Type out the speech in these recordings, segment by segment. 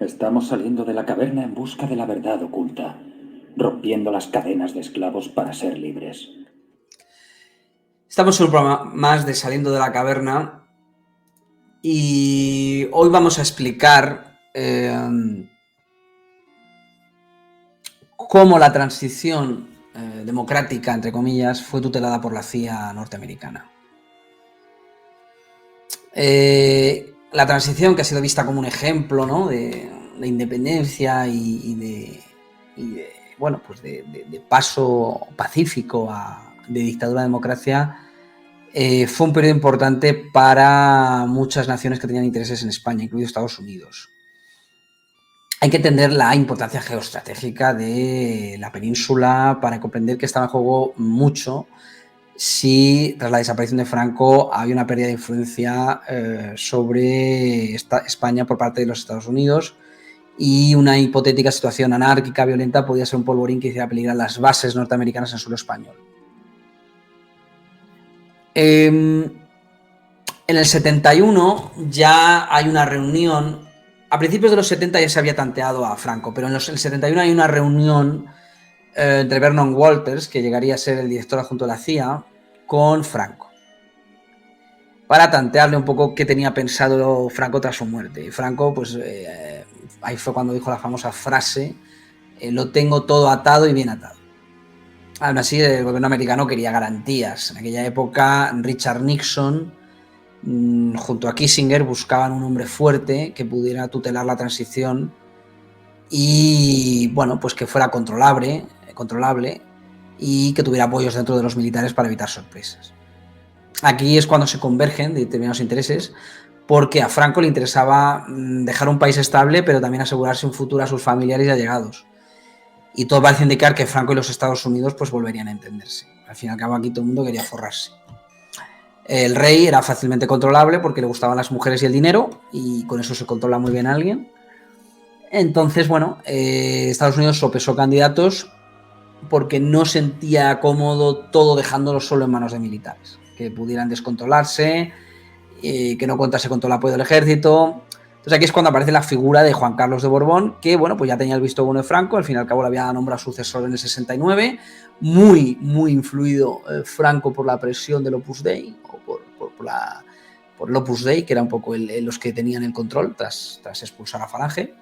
Estamos saliendo de la caverna en busca de la verdad oculta, rompiendo las cadenas de esclavos para ser libres. Estamos en un programa más de Saliendo de la Caverna y hoy vamos a explicar cómo la transición democrática, entre comillas, fue tutelada por la CIA norteamericana. La transición, que ha sido vista como un ejemplo, ¿no?, de independencia y de paso pacífico de dictadura a democracia, fue un periodo importante para muchas naciones que tenían intereses en España, incluido Estados Unidos. Hay que entender la importancia geoestratégica de la península para comprender que estaba en juego mucho si tras la desaparición de Franco había una pérdida de influencia sobre España por parte de los Estados Unidos, y una hipotética situación anárquica, violenta, podía ser un polvorín que hiciera peligrar las bases norteamericanas en suelo español. En el 71 ya hay una reunión. A principios de los 70 ya se había tanteado a Franco, pero en el 71 hay una reunión entre Vernon Walters, que llegaría a ser el director adjunto de la CIA, con Franco, para tantearle un poco qué tenía pensado Franco tras su muerte. Y Franco, pues ahí fue cuando dijo la famosa frase: lo tengo todo atado y bien atado. Aún así, el gobierno americano quería garantías. En aquella época, Richard Nixon junto a Kissinger buscaban un hombre fuerte que pudiera tutelar la transición y, bueno, pues que fuera controlable y que tuviera apoyos dentro de los militares para evitar sorpresas. Aquí es cuando se convergen determinados intereses, porque a Franco le interesaba dejar un país estable, pero también asegurarse un futuro a sus familiares y allegados. Y todo parece indicar que Franco y los Estados Unidos pues volverían a entenderse. Al fin y al cabo, aquí todo el mundo quería forrarse. El rey era fácilmente controlable porque le gustaban las mujeres y el dinero, y con eso se controla muy bien a alguien. Entonces, bueno, Estados Unidos sopesó candidatos porque no sentía cómodo todo dejándolo solo en manos de militares, que pudieran descontrolarse, que no contase con todo el apoyo del ejército. Entonces aquí es cuando aparece la figura de Juan Carlos de Borbón, que, bueno, pues ya tenía el visto bueno de Franco. Al fin y al cabo le había nombrado sucesor en el 69, muy influido Franco por la presión del Opus Dei, o por el Opus Dei, que era un poco los que tenían el control tras expulsar a Falange.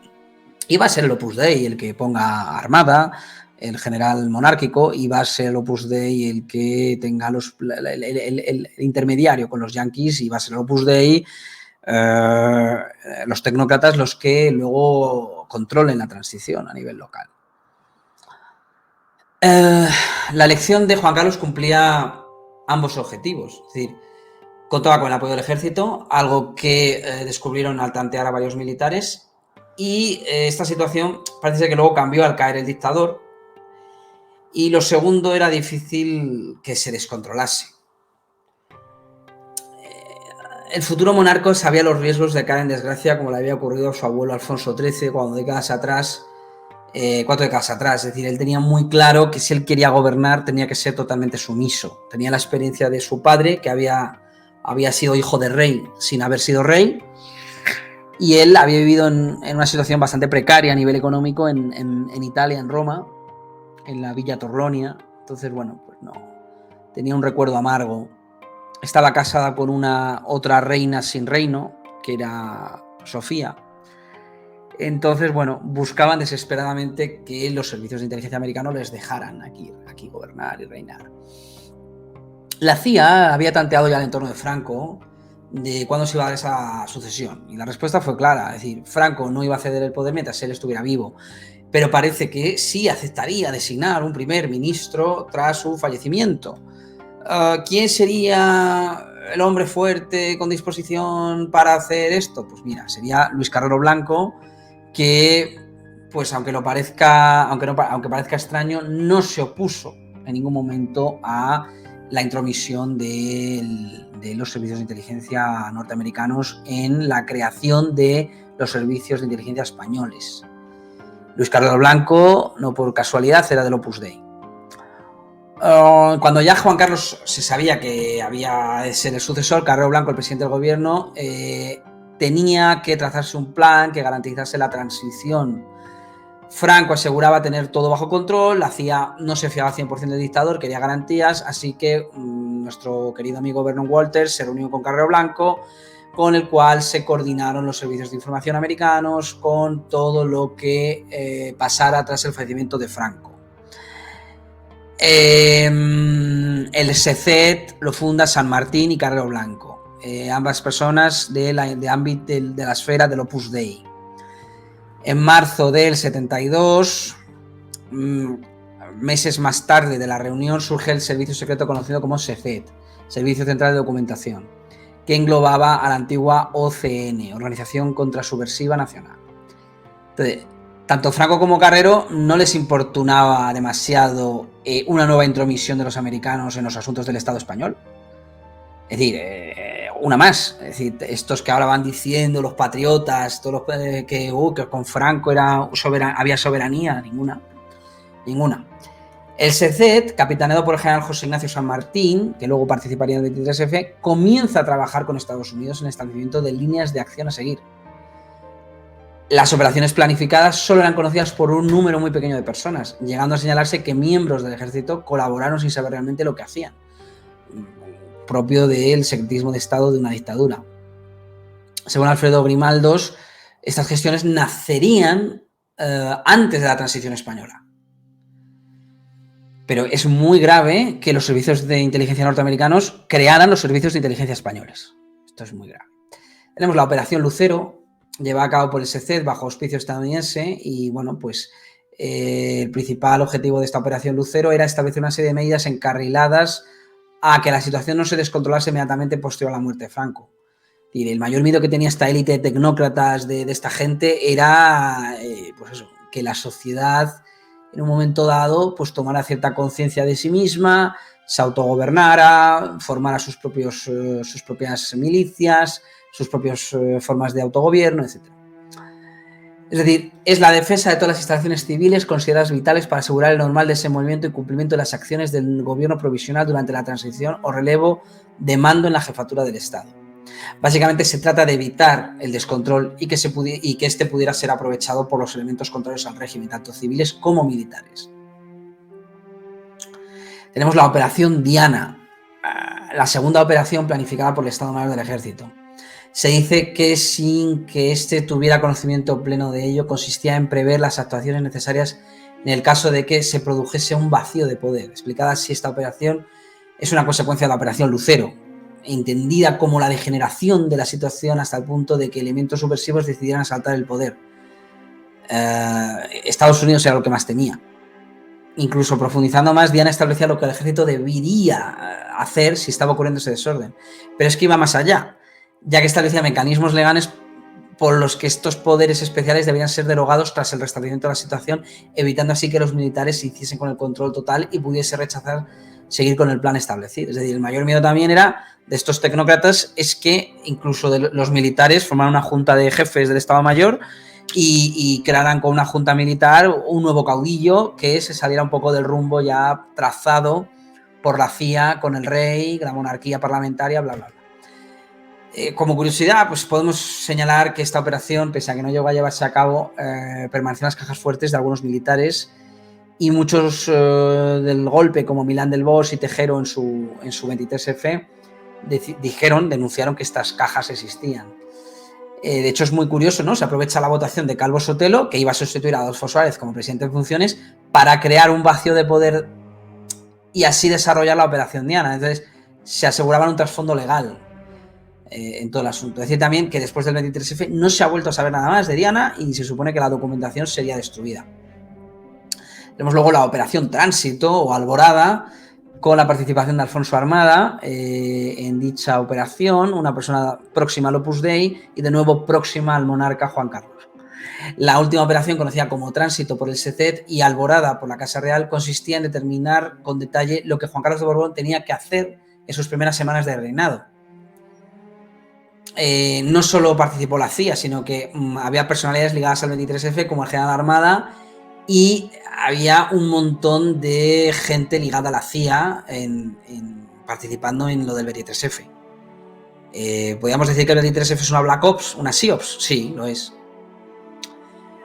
Iba a ser el Opus Dei el que ponga armada, el general monárquico, y va a ser el Opus Dei el que tenga el intermediario con los yanquis, y va a ser el Opus Dei, los tecnócratas, los que luego controlen la transición a nivel local. La elección de Juan Carlos cumplía ambos objetivos, es decir, contaba con el apoyo del ejército, algo que descubrieron al tantear a varios militares, y esta situación parece ser que luego cambió al caer el dictador, y lo segundo, era difícil que se descontrolase. El futuro monarca sabía los riesgos de caer en desgracia, como le había ocurrido a su abuelo Alfonso XIII cuando 4 décadas atrás. Es decir, él tenía muy claro que si él quería gobernar tenía que ser totalmente sumiso. Tenía la experiencia de su padre, que había sido hijo de rey sin haber sido rey, y él había vivido en una situación bastante precaria a nivel económico en Italia, en Roma, en la Villa Torlonia. Entonces, bueno, pues no, tenía un recuerdo amargo. Estaba casada con una otra reina sin reino, que era Sofía. Entonces, bueno, buscaban desesperadamente que los servicios de inteligencia americanos les dejaran aquí gobernar y reinar. La CIA había tanteado ya el entorno de Franco, de cuándo se iba a dar esa sucesión, y la respuesta fue clara. Es decir, Franco no iba a ceder el poder mientras él estuviera vivo, pero parece que sí aceptaría designar un primer ministro tras su fallecimiento. ¿Quién sería el hombre fuerte con disposición para hacer esto? Pues mira, sería Luis Carrero Blanco, que, pues aunque parezca extraño, no se opuso en ningún momento a la intromisión de los servicios de inteligencia norteamericanos en la creación de los servicios de inteligencia españoles. Luis Carrero Blanco, no por casualidad, era del Opus Dei. Cuando ya Juan Carlos se sabía que había de ser el sucesor, Carrero Blanco, el presidente del gobierno, tenía que trazarse un plan que garantizase la transición. Franco aseguraba tener todo bajo control, la CIA no se fiaba al 100% del dictador, quería garantías, así que nuestro querido amigo Vernon Walters se reunió con Carrero Blanco, con el cual se coordinaron los servicios de información americanos con todo lo que pasara tras el fallecimiento de Franco. El SECET lo funda San Martín y Carrero Blanco, ambas personas de ámbito de la esfera del Opus Dei. En marzo del 72, meses más tarde de la reunión, surge el servicio secreto conocido como SECET, Servicio Central de Documentación, que englobaba a la antigua OCN, Organización Contrasubversiva Nacional. Entonces, tanto Franco como Carrero no les importunaba demasiado una nueva intromisión de los americanos en los asuntos del Estado español. Es decir, una más. Es decir, estos que ahora van diciendo los patriotas, todos los, que con Franco había soberanía, ninguna. El SECET, capitaneado por el general José Ignacio San Martín, que luego participaría en el 23F, comienza a trabajar con Estados Unidos en el establecimiento de líneas de acción a seguir. Las operaciones planificadas solo eran conocidas por un número muy pequeño de personas, llegando a señalarse que miembros del ejército colaboraron sin saber realmente lo que hacían, propio del secretismo de Estado de una dictadura. Según Alfredo Grimaldos, estas gestiones nacerían antes de la transición española. Pero es muy grave que los servicios de inteligencia norteamericanos crearan los servicios de inteligencia españoles. Esto es muy grave. Tenemos la Operación Lucero, llevada a cabo por el SECET bajo auspicio estadounidense, y bueno, pues el principal objetivo de esta Operación Lucero era establecer una serie de medidas encarriladas a que la situación no se descontrolase inmediatamente posterior a la muerte de Franco. Y el mayor miedo que tenía esta élite de tecnócratas de esta gente era pues eso, que la sociedad en un momento dado pues tomara cierta conciencia de sí misma, se autogobernara, formara sus propias milicias, sus propias formas de autogobierno, etc. Es decir, es la defensa de todas las instalaciones civiles consideradas vitales para asegurar el normal desenvolvimiento y cumplimiento de las acciones del gobierno provisional durante la transición o relevo de mando en la jefatura del Estado. Básicamente se trata de evitar el descontrol y que este pudiera ser aprovechado por los elementos contrarios al régimen, tanto civiles como militares. Tenemos la Operación Diana, la segunda operación planificada por el Estado Mayor del Ejército. Se dice que sin que éste tuviera conocimiento pleno de ello, consistía en prever las actuaciones necesarias en el caso de que se produjese un vacío de poder. Explicada así, esta operación es una consecuencia de la Operación Lucero, entendida como la degeneración de la situación hasta el punto de que elementos subversivos decidieran asaltar el poder. Estados Unidos era lo que más temía. Incluso profundizando más, Diana establecía lo que el ejército debería hacer si estaba ocurriendo ese desorden. Pero es que iba más allá, ya que establecía mecanismos legales por los que estos poderes especiales debían ser derogados tras el restablecimiento de la situación, evitando así que los militares se hiciesen con el control total y pudiese rechazar seguir con el plan establecido. Es decir, el mayor miedo también era de estos tecnócratas es que incluso de los militares formaran una junta de jefes del Estado Mayor y crearan con una junta militar un nuevo caudillo que se saliera un poco del rumbo ya trazado por la CIA con el rey, la monarquía parlamentaria, bla, bla, bla. Como curiosidad, pues podemos señalar que esta operación, pese a que no llegó a llevarse a cabo, permaneció en las cajas fuertes de algunos militares y muchos del golpe, como Milán del Bosch y Tejero en su 23F, denunciaron que estas cajas existían. De hecho, es muy curioso, ¿no? Se aprovecha la votación de Calvo Sotelo, que iba a sustituir a Adolfo Suárez como presidente en funciones, para crear un vacío de poder y así desarrollar la Operación Diana. Entonces, se aseguraban un trasfondo legal en todo el asunto. Es decir, también que después del 23F no se ha vuelto a saber nada más de Diana y se supone que la documentación sería destruida. Tenemos luego la Operación Tránsito o Alborada, con la participación de Alfonso Armada en dicha operación, una persona próxima al Opus Dei y de nuevo próxima al monarca Juan Carlos. La última operación, conocida como Tránsito por el SECET y Alborada por la Casa Real, consistía en determinar con detalle lo que Juan Carlos de Borbón tenía que hacer en sus primeras semanas de reinado. No solo participó la CIA, sino que había personalidades ligadas al 23F como el general Armada y había un montón de gente ligada a la CIA participando en lo del 23F. ¿Podríamos decir que el 23F es una Black Ops, una SEOPS? Sí, lo es.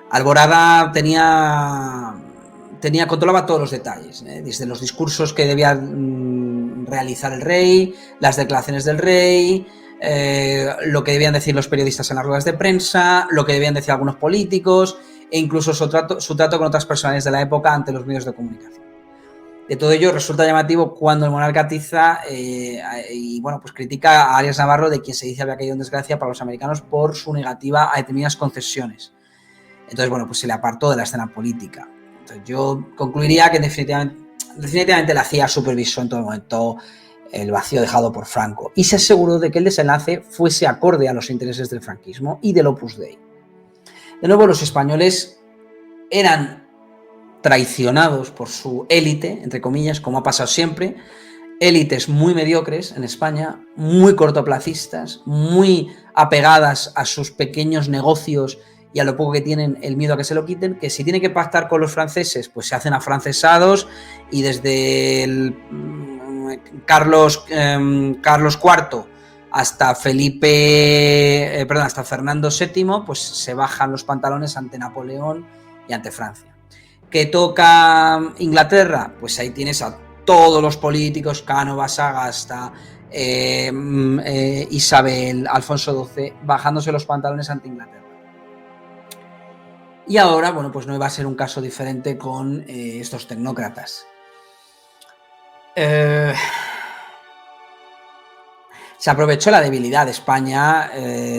Alborada controlaba todos los detalles, desde los discursos que debía realizar el rey, las declaraciones del rey, lo que debían decir los periodistas en las ruedas de prensa, lo que debían decir algunos políticos e incluso su trato con otras personas de la época ante los medios de comunicación. De todo ello resulta llamativo cuando el monarca atiza y bueno, pues critica a Arias Navarro, de quien se dice había caído en desgracia para los americanos por su negativa a determinadas concesiones. Entonces, bueno, pues se le apartó de la escena política. Entonces, yo concluiría que definitivamente la CIA supervisó en todo momento el vacío dejado por Franco y se aseguró de que el desenlace fuese acorde a los intereses del franquismo y del Opus Dei. De nuevo, los españoles eran traicionados por su élite, entre comillas, como ha pasado siempre, élites muy mediocres en España, muy cortoplacistas, muy apegadas a sus pequeños negocios y a lo poco que tienen el miedo a que se lo quiten, que si tienen que pactar con los franceses, pues se hacen afrancesados y desde el Carlos IV hasta hasta Fernando VII, pues se bajan los pantalones ante Napoleón y ante Francia. ¿Que toca Inglaterra? Pues ahí tienes a todos los políticos, Cánovas, Sagasta, Isabel, Alfonso XII, bajándose los pantalones ante Inglaterra. Y ahora, bueno, pues no iba a ser un caso diferente con estos tecnócratas. Se aprovechó la debilidad de España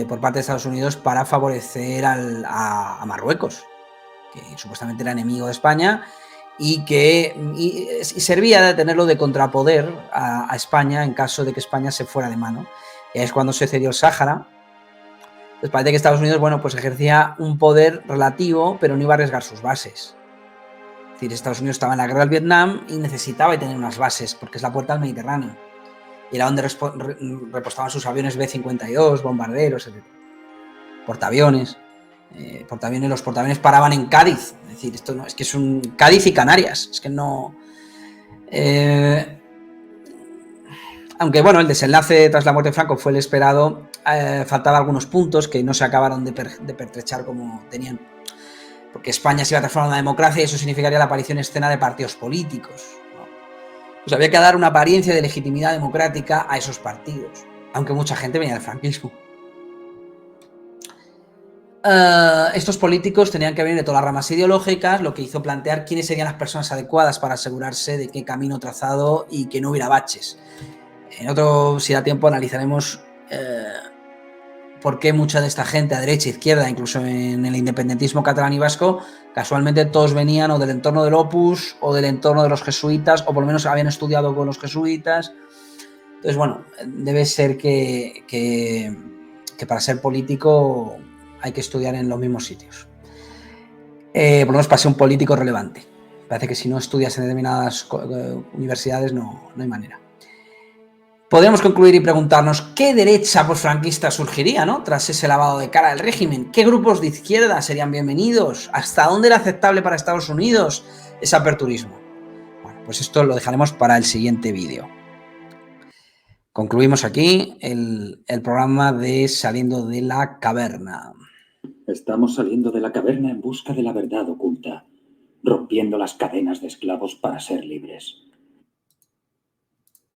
por parte de Estados Unidos para favorecer a Marruecos, que supuestamente era enemigo de España y que servía de tenerlo de contrapoder a España en caso de que España se fuera de mano. Y es cuando se cedió el Sáhara. Pues parece que Estados Unidos, bueno, pues ejercía un poder relativo, pero no iba a arriesgar sus bases. Es decir, Estados Unidos estaba en la guerra del Vietnam y necesitaba tener unas bases, porque es la puerta al Mediterráneo. Y era donde repostaban sus aviones B-52, bombarderos, etc. Portaaviones. Los portaaviones paraban en Cádiz. Es decir, esto no, es que es un Cádiz y Canarias. Es que no. Aunque bueno, el desenlace tras la muerte de Franco fue el esperado, faltaba algunos puntos que no se acabaron de pertrechar como tenían. Porque España se iba a transformar en una democracia y eso significaría la aparición en escena de partidos políticos, ¿no? Pues había que dar una apariencia de legitimidad democrática a esos partidos, aunque mucha gente venía del franquismo. Estos políticos tenían que venir de todas las ramas ideológicas, lo que hizo plantear quiénes serían las personas adecuadas para asegurarse de qué camino trazado y que no hubiera baches. Si da tiempo, analizaremos por qué mucha de esta gente, a derecha e izquierda, incluso en el independentismo catalán y vasco, casualmente todos venían o del entorno del Opus o del entorno de los jesuitas, o por lo menos habían estudiado con los jesuitas. Entonces, bueno, debe ser que para ser político hay que estudiar en los mismos sitios. Por lo menos para ser un político relevante. Parece que si no estudias en determinadas universidades no hay manera. Podríamos concluir y preguntarnos qué derecha posfranquista surgiría, ¿no?, tras ese lavado de cara del régimen. ¿Qué grupos de izquierda serían bienvenidos? ¿Hasta dónde era aceptable para Estados Unidos ese aperturismo? Bueno, pues esto lo dejaremos para el siguiente vídeo. Concluimos aquí el programa de Saliendo de la Caverna. Estamos saliendo de la caverna en busca de la verdad oculta, rompiendo las cadenas de esclavos para ser libres.